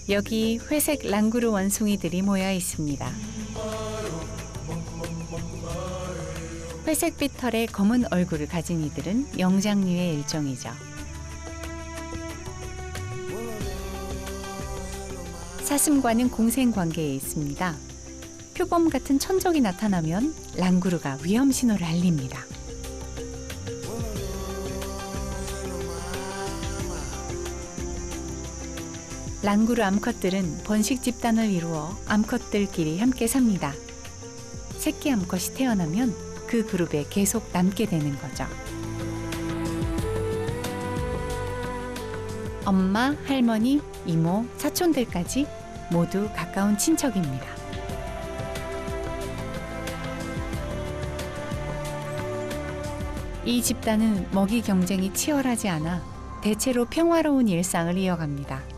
여기 회색 랑구르 원숭이들이 모여 있습니다. 회색빛 털에 검은 얼굴을 가진 이들은 영장류의 일종이죠. 사슴과는 공생관계에 있습니다. 표범 같은 천적이 나타나면 랑구르가 위험 신호를 알립니다. 랑구르 암컷들은 번식 집단을 이루어 암컷들끼리 함께 삽니다. 새끼 암컷이 태어나면 그 그룹에 계속 남게 되는 거죠. 엄마, 할머니, 이모, 사촌들까지 모두 가까운 친척입니다. 이 집단은 먹이 경쟁이 치열하지 않아 대체로 평화로운 일상을 이어갑니다.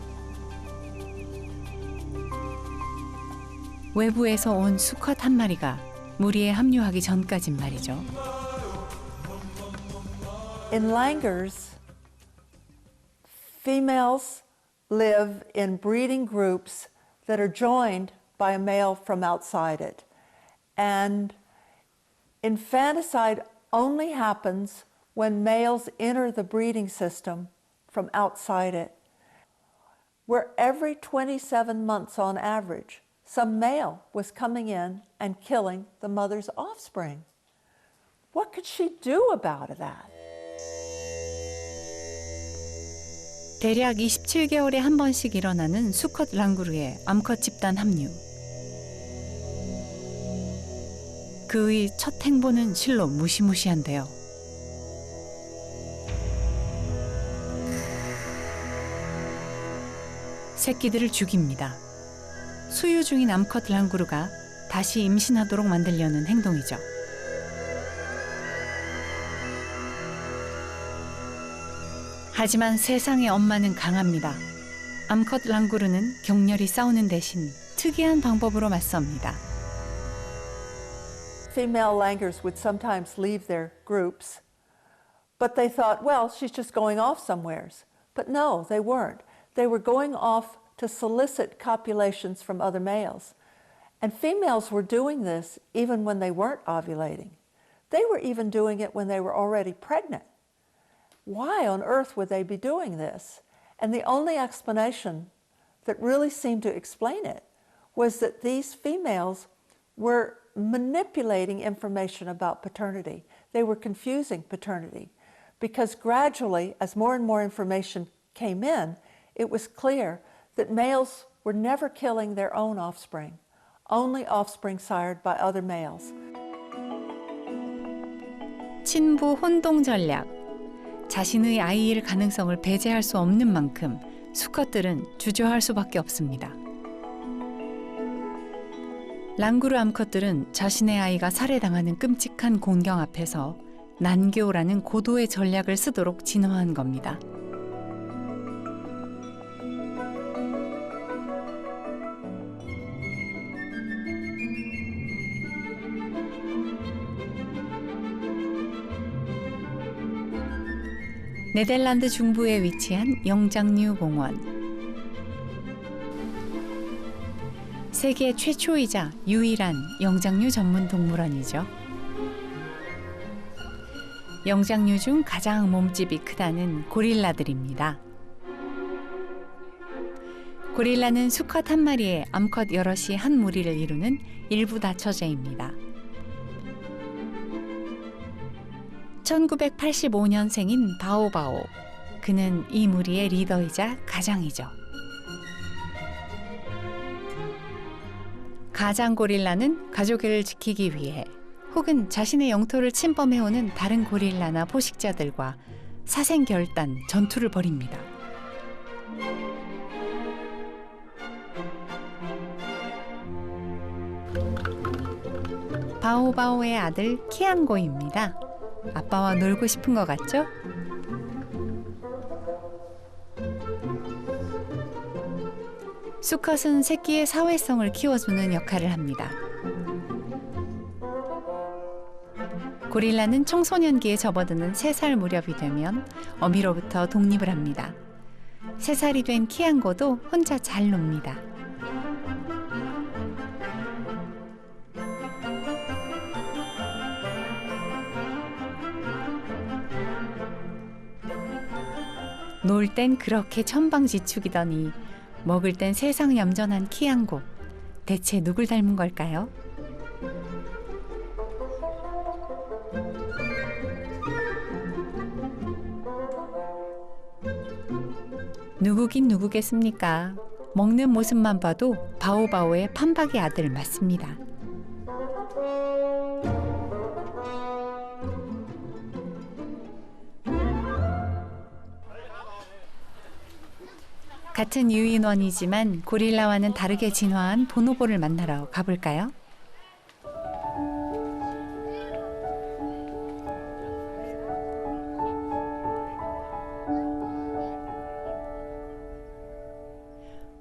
외부에서 온 수컷 한 마리가 무리에 합류하기 전까진 말이죠. In langurs, females live in breeding groups that are joined by a male from outside it. And infanticide only happens when males enter the breeding system from outside it. Where every 27 months on average, some male was coming in and killing the mother's offspring. What could she do about that? 대략 27개월에 한 번씩 일어나는 수컷 랑구르의 암컷 집단 합류. 그의 첫 행보는 실로 무시무시한데요. 새끼들을 죽입니다. 수유 중인 암컷 랑구르가 다시 임신하도록 만들려는 행동이죠. 하지만 세상의 엄마는 강합니다. 암컷 랑구르는 격렬히 싸우는 대신 특이한 방법으로 맞섭니다. Female langurs would sometimes leave their groups, but they thought, well, she's just going off somewheres. But no, they weren't. They were going off to solicit copulations from other males. And females were doing this even when they weren't ovulating. They were even doing it when they were already pregnant. Why on earth would they be doing this? And the only explanation that really seemed to explain it was that these females were manipulating information about paternity. They were confusing paternity because gradually, as more and more information came in, it was clear that males were never killing their own offspring, only offspring sired by other males. 친부 혼동 전략. 자신의 아이일 가능성을 배제할 수 없는 만큼 수컷들은 주저할 수밖에 없습니다. 랑구르 암컷들은 자신의 아이가 살해당하는 끔찍한 공경 앞에서 난교라는 고도의 전략을 쓰도록 진화한 겁니다. 네덜란드 중부에 위치한 영장류 공원. 세계 최초이자 유일한 영장류 전문 동물원이죠. 영장류 중 가장 몸집이 크다는 고릴라들입니다. 고릴라는 수컷 한 마리에 암컷 여럿이 한 무리를 이루는 일부 다처제입니다. 1985년생인 바오바오. 그는 이 무리의 리더이자 가장이죠. 가장 고릴라는 가족을 지키기 위해 혹은 자신의 영토를 침범해오는 다른 고릴라나 포식자들과 사생결단 전투를 벌입니다. 바오바오의 아들 키앙고입니다. 아빠와 놀고 싶은 것 같죠? 수컷은 새끼의 사회성을 키워주는 역할을 합니다. 고릴라는 청소년기에 접어드는 3살 무렵이 되면 어미로부터 독립을 합니다. 3살이 된 키앙고도 혼자 잘 놉니다. 놀 땐 그렇게 천방지축이더니 먹을 땐 세상 얌전한 키앙고. 대체 누굴 닮은 걸까요? 누구긴 누구겠습니까? 먹는 모습만 봐도 바오바오의 판박이 아들 맞습니다. 같은 유인원이지만 고릴라와는 다르게 진화한 보노보를 만나러 가볼까요?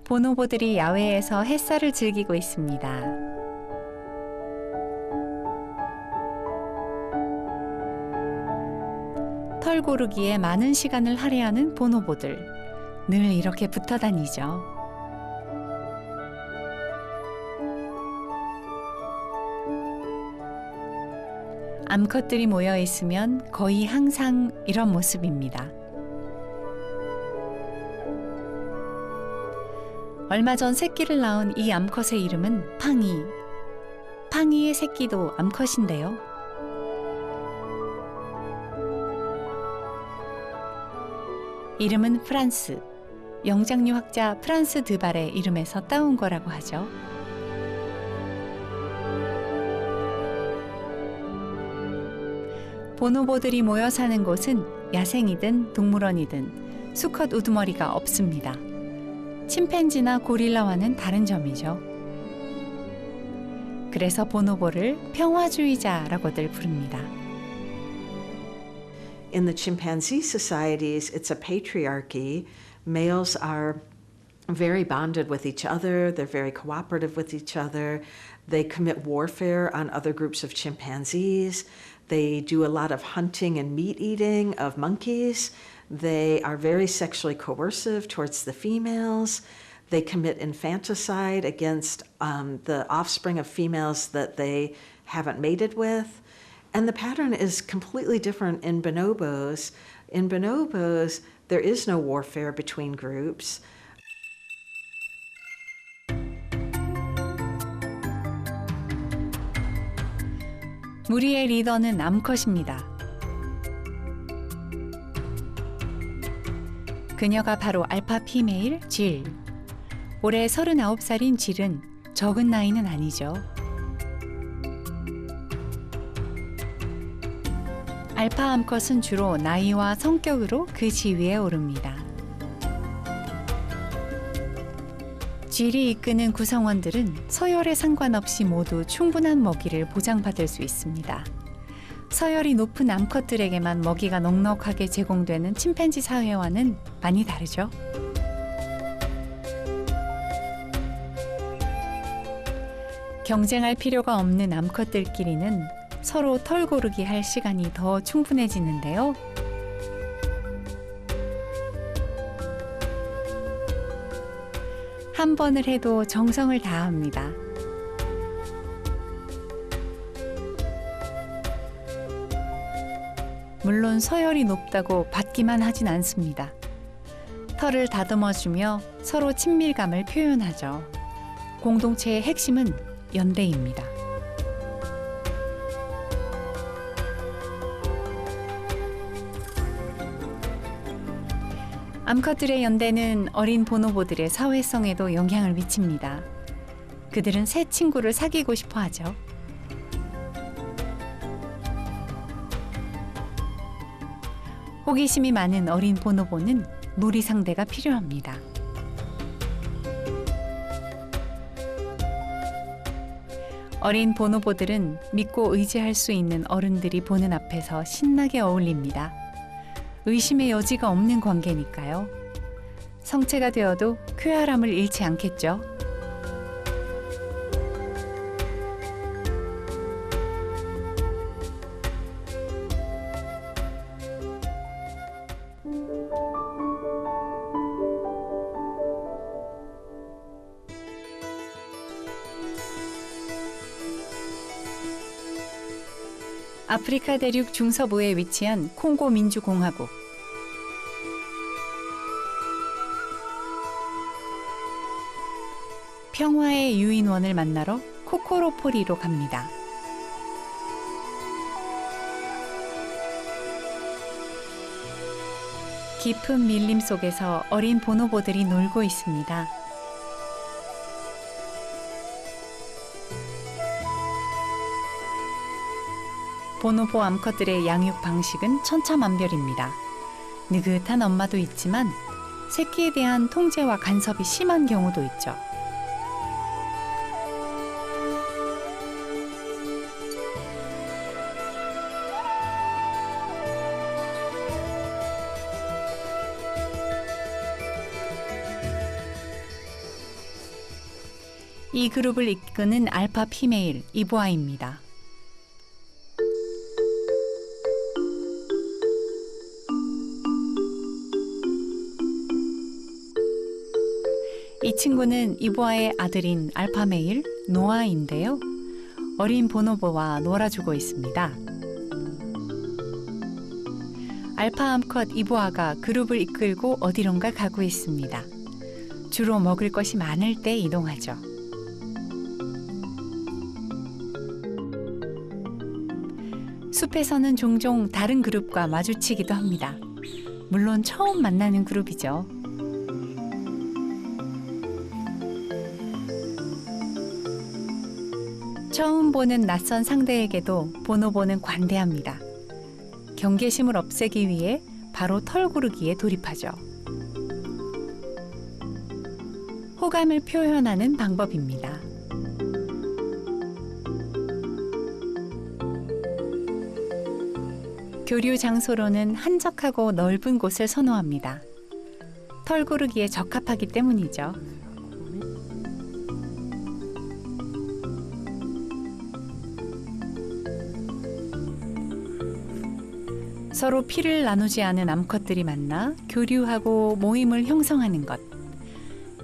보노보들이 야외에서 햇살을 즐기고 있습니다. 털 고르기에 많은 시간을 할애하는 보노보들. 늘 이렇게 붙어 다니죠. 암컷들이 모여 있으면 거의 항상 이런 모습입니다. 얼마 전 새끼를 낳은 이 암컷의 이름은 팡이. 팡이의 새끼도 암컷인데요. 이름은 프란스. 영장류학자 프란스 드발의 이름에서 따온 거라고 하죠. 보노보들이 모여 사는 곳은 야생이든 동물원이든 수컷 우두머리가 없습니다. 침팬지나 고릴라와는 다른 점이죠. 그래서 보노보를 평화주의자라고들 부릅니다. In the chimpanzee societies, it's a patriarchy. Males are very bonded with each other. They're very cooperative with each other. They commit warfare on other groups of chimpanzees. They do a lot of hunting and meat eating of monkeys. They are very sexually coercive towards the females. They commit infanticide against the offspring of females that they haven't mated with. And the pattern is completely different in bonobos. In bonobos, there is no warfare between groups. 무리의 리더는 암컷입니다. 그녀가 바로 알파 피메일 질. 올해 39살인 질은 적은 나이는 아니죠. 알파 암컷은 주로 나이와 성격으로 그 지위에 오릅니다. 질이 이끄는 구성원들은 서열에 상관없이 모두 충분한 먹이를 보장받을 수 있습니다. 서열이 높은 암컷들에게만 먹이가 넉넉하게 제공되는 침팬지 사회와는 많이 다르죠. 경쟁할 필요가 없는 암컷들끼리는 서로 털 고르기 할 시간이 더 충분해지는데요. 한 번을 해도 정성을 다합니다. 물론 서열이 높다고 받기만 하진 않습니다. 털을 다듬어주며 서로 친밀감을 표현하죠. 공동체의 핵심은 연대입니다. 암컷들의 연대는 어린 보노보들의 사회성에도 영향을 미칩니다. 그들은 새 친구를 사귀고 싶어 하죠. 호기심이 많은 어린 보노보는 놀이 상대가 필요합니다. 어린 보노보들은 믿고 의지할 수 있는 어른들이 보는 앞에서 신나게 어울립니다. 의심의 여지가 없는 관계니까요. 성체가 되어도 쾌활함을 잃지 않겠죠. 아프리카 대륙 중서부에 위치한 콩고 민주공화국. 평화의 유인원을 만나러 코코로포리로 갑니다. 깊은 밀림 속에서 어린 보노보들이 놀고 있습니다. 보노보 암컷들의 양육 방식은 천차만별입니다. 느긋한 엄마도 있지만 새끼에 대한 통제와 간섭이 심한 경우도 있죠. 이 그룹을 이끄는 알파 피메일 이보아입니다. 이 친구는 이보아의 아들인 알파 메일 노아인데요. 어린 보노보와 놀아주고 있습니다. 알파 암컷 이보아가 그룹을 이끌고 어디론가 가고 있습니다. 주로 먹을 것이 많을 때 이동하죠. 숲에서는 종종 다른 그룹과 마주치기도 합니다. 물론 처음 만나는 그룹이죠. 처음 보는 낯선 상대에게도 보노보는 관대합니다. 경계심을 없애기 위해 바로 털 고르기에 돌입하죠. 호감을 표현하는 방법입니다. 교류 장소로는 한적하고 넓은 곳을 선호합니다. 털 고르기에 적합하기 때문이죠. 서로 피를 나누지 않은 암컷들이 만나 교류하고 모임을 형성하는 것.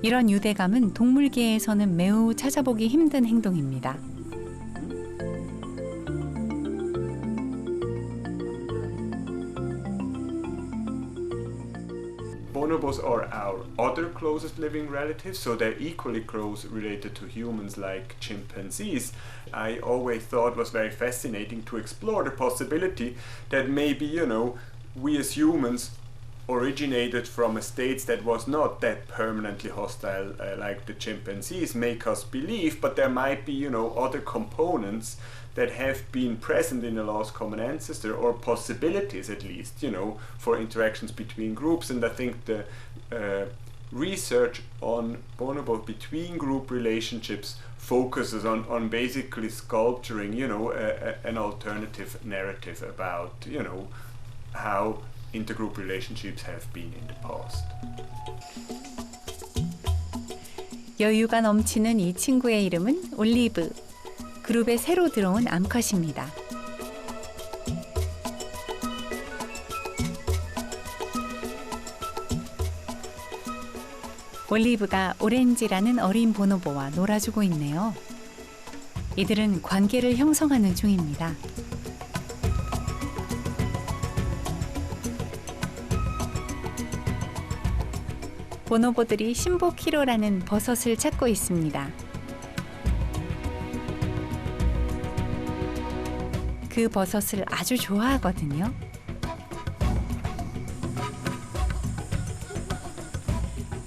이런 유대감은 동물계에서는 매우 찾아보기 힘든 행동입니다. Bonobos are our other closest living relatives, so they're equally close related to humans like chimpanzees. I always thought it was very fascinating to explore the possibility that maybe, we as humans originated from a state that was not that permanently hostile like the chimpanzees make us believe, but there might be, other components that have been present in the last common ancestor, or possibilities at least, for interactions between groups. And I think the research on bonobo between group relationships focuses on basically sculpturing, an alternative narrative about, how intergroup relationships have been in the past. 여유가 넘치는 이 친구의 이름은 올리브. 그룹에 새로 들어온 암컷입니다. 올리브가 오렌지라는 어린 보노보와 놀아주고 있네요. 이들은 관계를 형성하는 중입니다. 보노보들이 신보키로라는 버섯을 찾고 있습니다. 그 버섯을 아주 좋아하거든요.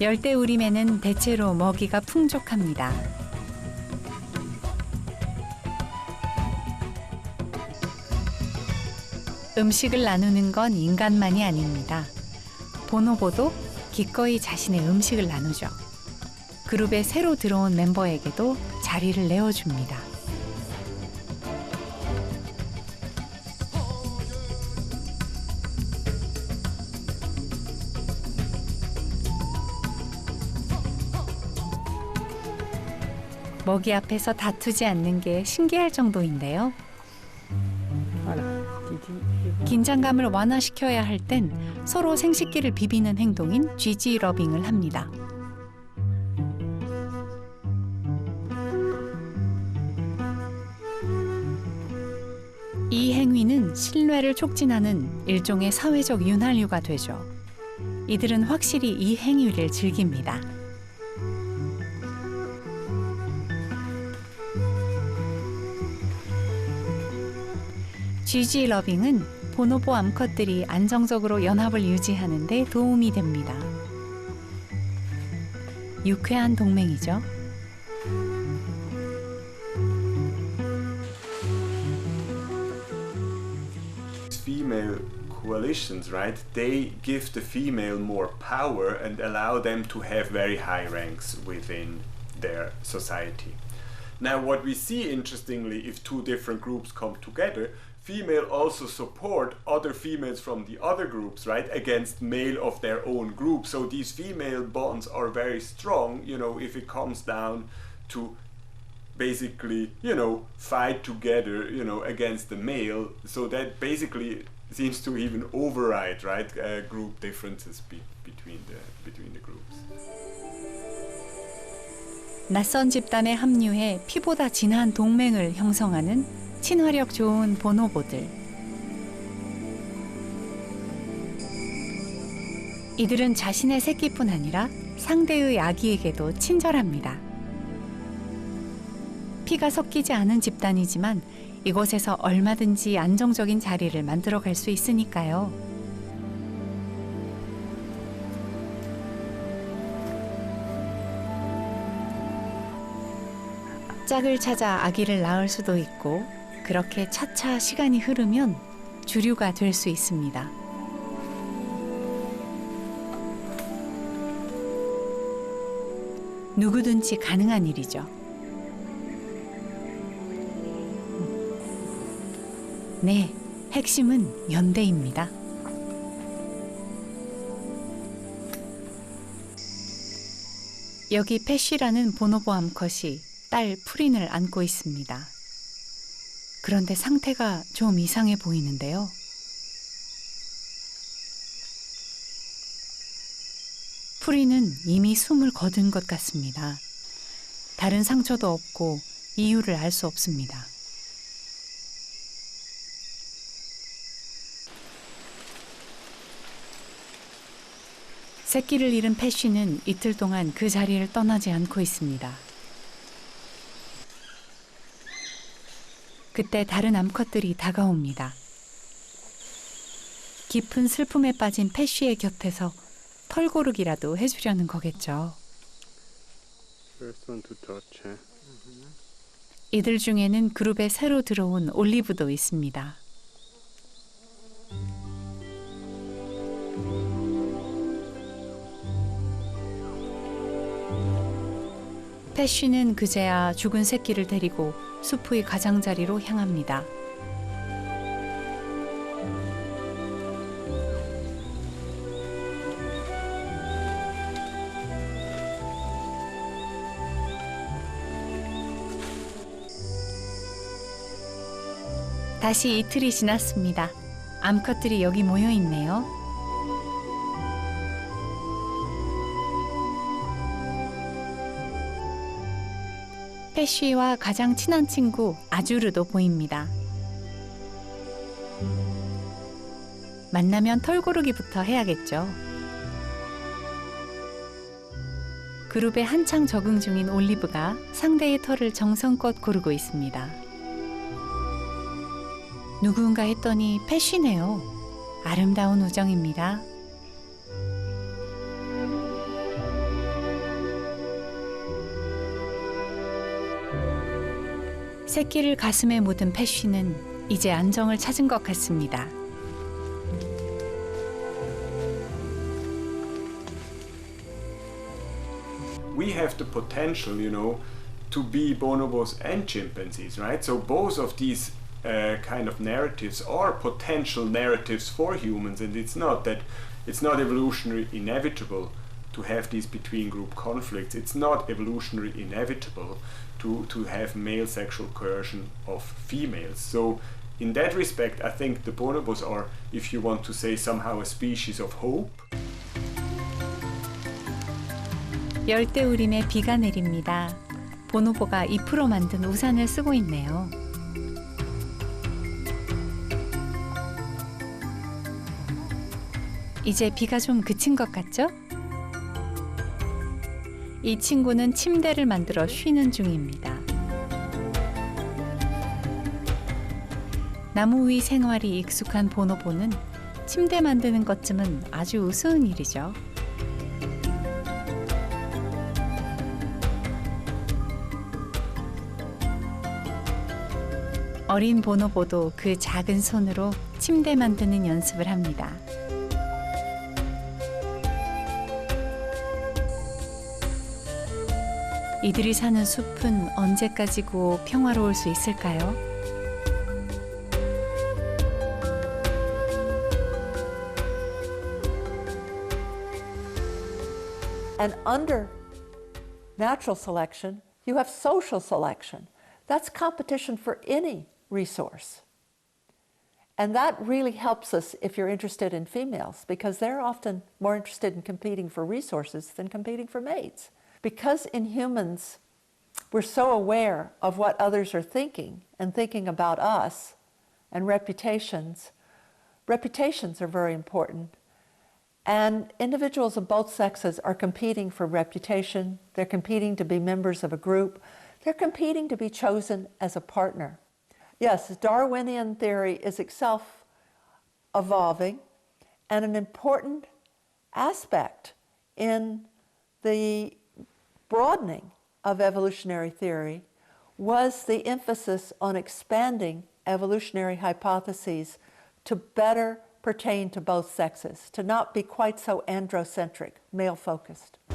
열대우림에는 대체로 먹이가 풍족합니다. 음식을 나누는 건 인간만이 아닙니다. 보노보도 기꺼이 자신의 음식을 나누죠. 그룹에 새로 들어온 멤버에게도 자리를 내어줍니다. 먹이 앞에서 다투지 않는 게 신기할 정도인데요. 긴장감을 완화시켜야 할 땐 서로 생식기를 비비는 행동인 GG 러빙을 합니다. 이 행위는 보노보는 신뢰를 촉진하는 일종의 사회적 윤활유가 되죠. 이들은 확실히 이 행위를 즐깁니다. GG 러빙은 보노보 암컷들이 안정적으로 연합을 유지하는 데 도움이 됩니다. 유쾌한 동맹이죠. Female coalitions, right? They give the female more power and allow them to have very high ranks within their society. Now, what we see, interestingly, if two different groups come together, female also support other females from the other groups, right, against male of their own group. So these female bonds are very strong, you know, if it comes down to basically, you know, fight together, you know, against the male. So that basically seems to even override, right, group differences between the groups. 낯선 집단에 합류해 피보다 진한 동맹을 형성하는 친화력 좋은 보노보들. 이들은 자신의 새끼뿐 아니라 상대의 아기에게도 친절합니다. 피가 섞이지 않은 집단이지만 이곳에서 얼마든지 안정적인 자리를 만들어갈 수 있으니까요. 짝을 찾아 아기를 낳을 수도 있고 그렇게 차차 시간이 흐르면 주류가 될 수 있습니다. 누구든지 가능한 일이죠. 네, 핵심은 연대입니다. 여기 패쉬라는 보노보 암컷이 딸 프린을 안고 있습니다. 그런데 상태가 좀 이상해 보이는데요. 프린은 이미 숨을 거둔 것 같습니다. 다른 상처도 없고 이유를 알 수 없습니다. 새끼를 잃은 패쉬는 이틀 동안 그 자리를 떠나지 않고 있습니다. 그때 다른 암컷들이 다가옵니다. 깊은 슬픔에 빠진 패쉬의 곁에서 털고르기라도 해주려는 거겠죠. 이들 중에는 그룹에 새로 들어온 올리브도 있습니다. 패쉬는 그제야 죽은 새끼를 데리고 숲의 가장자리로 향합니다. 다시 이틀이 지났습니다. 암컷들이 여기 모여 있네요. 패쉬와 가장 친한 친구 아주르도 보입니다. 만나면 털고르기부터 해야겠죠. 그룹에 한창 적응 중인 올리브가 상대의 털을 정성껏 고르고 있습니다. 누구인가 했더니 패쉬네요. 아름다운 우정입니다. 새끼를 가슴에 묻은 패쉬는 이제 안정을 찾은 것 같습니다. We have the potential, you know, to be bonobos and chimpanzees, right? So both of these kind of narratives are potential narratives for humans, and it's not evolutionary inevitable to have these between group conflicts. It's not evolutionary inevitable to have male sexual coercion of females. So in that respect, I think the bonobos are, if you want to say, somehow a species of hope. 열대우림에 비가 내립니다. 보노보가 잎으로 만든 우산을 쓰고 있네요. 이제 비가 좀 그친 것 같죠? 이 친구는 침대를 만들어 쉬는 중입니다. 나무 위 생활이 익숙한 보노보는 침대 만드는 것쯤은 아주 우스운 일이죠. 어린 보노보도 그 작은 손으로 침대 만드는 연습을 합니다. 이들이 사는 숲은 언제까지고 평화로울 수 있을까요? And under natural selection, you have social selection. That's competition for any resource. And that really helps us if you're interested in females, because they're often more interested in competing for resources than competing for mates. Because in humans, we're so aware of what others are thinking and thinking about us, and reputations are very important. And individuals of both sexes are competing for reputation. They're competing to be members of a group. They're competing to be chosen as a partner. Yes, Darwinian theory is itself evolving, and an important aspect in the broadening of evolutionary theory was the emphasis on expanding evolutionary hypotheses to better pertain to both sexes, to not be quite so androcentric, male-focused.